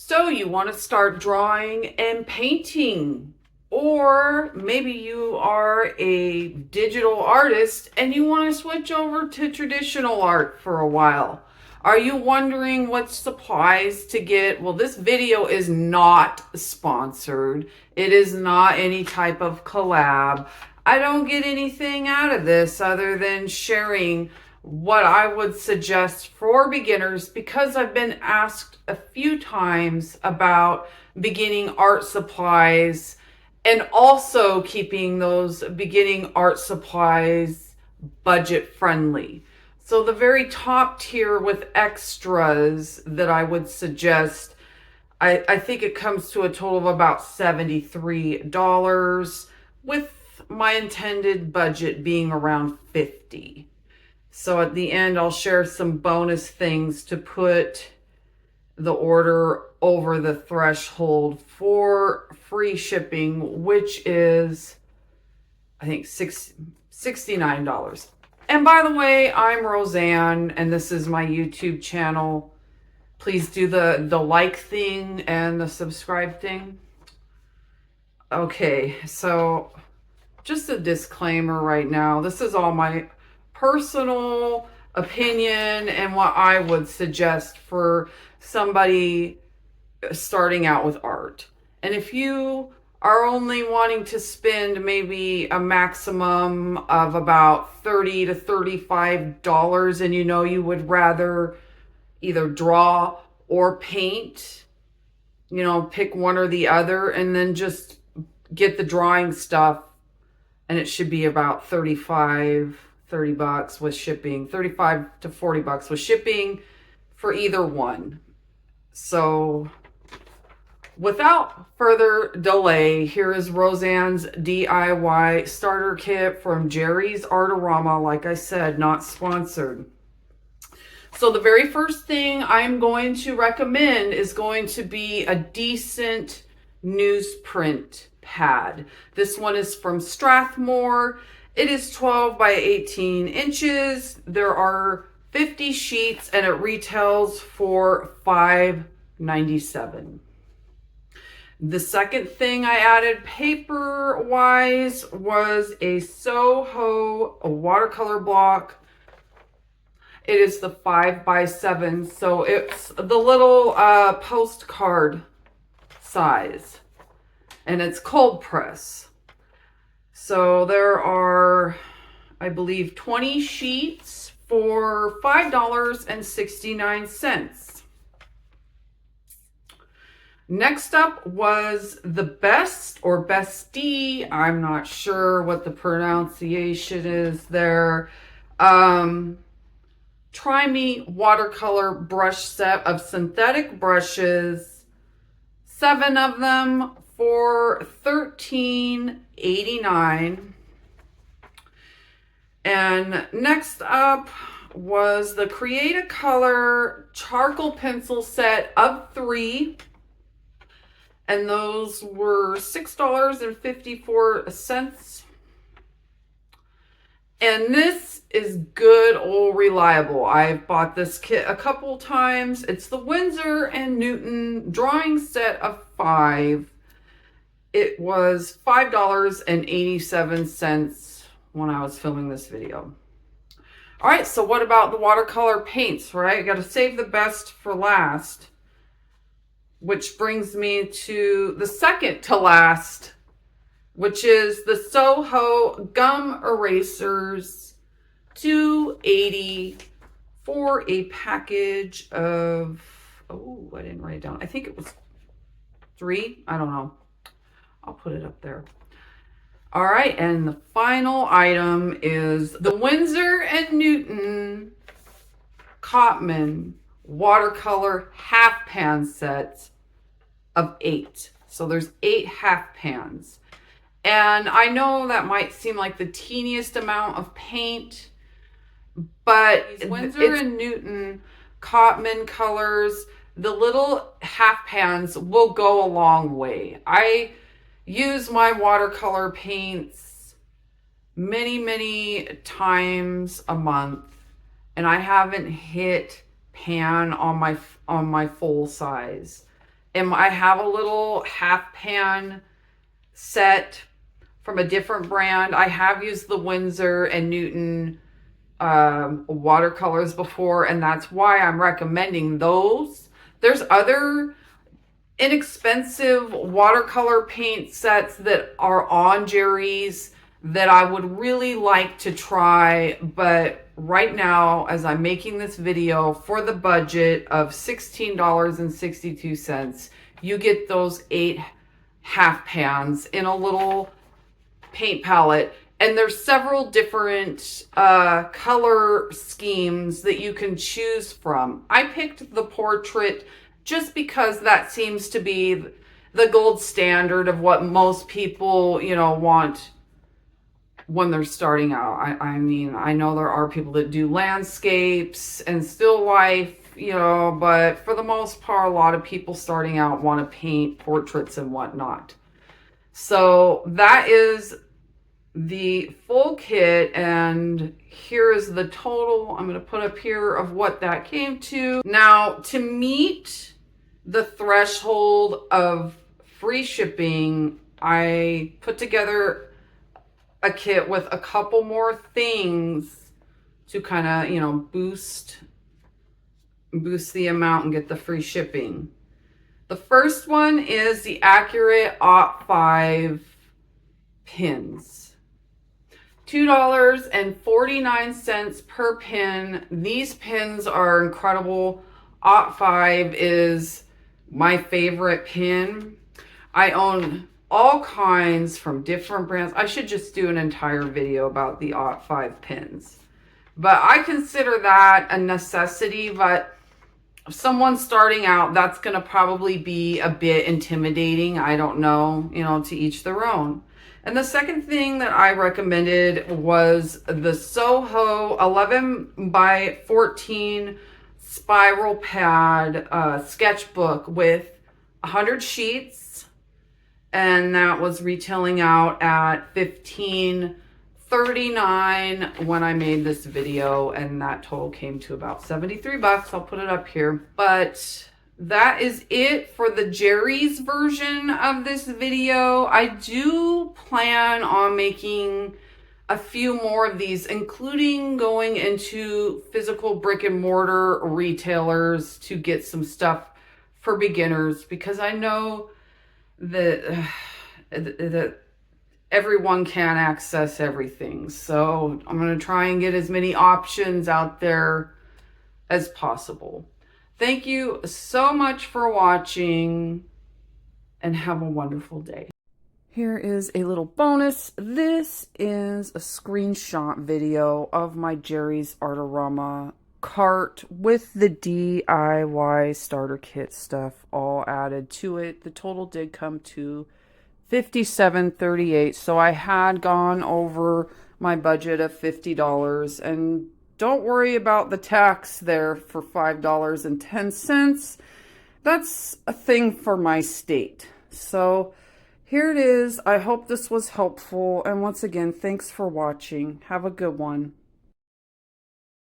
So you want to start drawing and painting, or maybe you are a digital artist and you want to switch over to traditional art for a while. Are you wondering what supplies to get? Well, this video is not sponsored. It is not any type of collab. I don't get anything out of this other than sharing what I would suggest for beginners, because I've been asked a few times about beginning art supplies and also keeping those beginning art supplies budget friendly. So the very top tier with extras that I would suggest, I think it comes to a total of about $73, with my intended budget being around $50. So at the end, I'll share some bonus things to put the order over the threshold for free shipping, which is, I think, $69. And by the way, I'm Roseanne, and this is my YouTube channel. Please do the like thing and the subscribe thing. Okay, so just a disclaimer right now. This is all my personal opinion and what I would suggest for somebody starting out with art. And if you are only wanting to spend maybe a maximum of about $30 to $35, and you know you would rather either draw or paint, you know, pick one or the other, and then just get the drawing stuff, and it should be about $30 with shipping, $35 to $40 with shipping for either one. So without further delay, here is Roseanne's DIY starter kit from Jerry's Artorama. Like I said, not sponsored. So the very first thing I'm going to recommend is going to be a decent newsprint pad. This one is from Strathmore. It is 12 by 18 inches. There are 50 sheets and it retails for $5.97. The second thing I added paper-wise was a Soho watercolor block. It is the 5 by 7, so it's the little postcard size, and it's cold press. So there are, I believe, 20 sheets for $5.69. Next up was the best, or bestie, I'm not sure what the pronunciation is there. Try Me watercolor brush set of synthetic brushes, 7 of them for $13.89. And next up was the Create a Color charcoal pencil set of 3. And those were $6.54. And this is good old reliable. I've bought this kit a couple times. It's the Winsor and Newton drawing set of 5. It was $5.87 when I was filming this video. All right, so what about the watercolor paints, right? Got to save the best for last, which brings me to the second to last, which is the Soho gum erasers, $2.80 for a package of, oh, I didn't write it down. I think it was 3. I don't know. I'll put it up there. All right, and the final item is the Winsor and Newton Cotman watercolor half pan sets of 8. So there's 8 half pans. And I know that might seem like the teeniest amount of paint, but Winsor and Newton Cotman colors, the little half pans will go a long way. I use my watercolor paints many times a month, and I haven't hit pan on my full size. And I have a little half pan set from a different brand. I have used the Winsor and Newton watercolors before, and that's why I'm recommending those. There's other inexpensive watercolor paint sets that are on Jerry's that I would really like to try, but right now, as I'm making this video, for the budget of $16.62, you get those 8 half pans in a little paint palette, and there's several different color schemes that you can choose from. I picked the portrait just because that seems to be the gold standard of what most people, want when they're starting out. I mean, I know there are people that do landscapes and still life, but for the most part, a lot of people starting out want to paint portraits and whatnot. So that is the full kit, and here is the total I'm going to put up here of what that came to. Now, to meet the threshold of free shipping, I put together a kit with a couple more things to kind of, boost the amount and get the free shipping. The first one is the Accurate OT5 pins. $2.49 per pin. These pins are incredible. OT5 is my favorite pin. I own all kinds from different brands. I should just do an entire video about the OT5 pins. But I consider that a necessity, but if someone's starting out, that's going to probably be a bit intimidating. I don't know, to each their own. And the second thing that I recommended was the Soho 11 by 14 spiral pad sketchbook with 100 sheets. And that was retailing out at $15.39 when I made this video, and that total came to about $73. I'll put it up here. But that is it for the Jerry's version of this video. I do plan on making a few more of these, including going into physical brick and mortar retailers to get some stuff for beginners, because I know that everyone can't access everything. So I'm going to try and get as many options out there as possible. Thank you so much for watching, and have a wonderful day. Here is a little bonus. This is a screenshot video of my Jerry's Artorama cart with the DIY starter kit stuff all added to it. The total did come to $57.38, so I had gone over my budget of $50, and don't worry about the tax there for $5.10. That's a thing for my state. So here it is. I hope this was helpful, and once again, thanks for watching. Have a good one.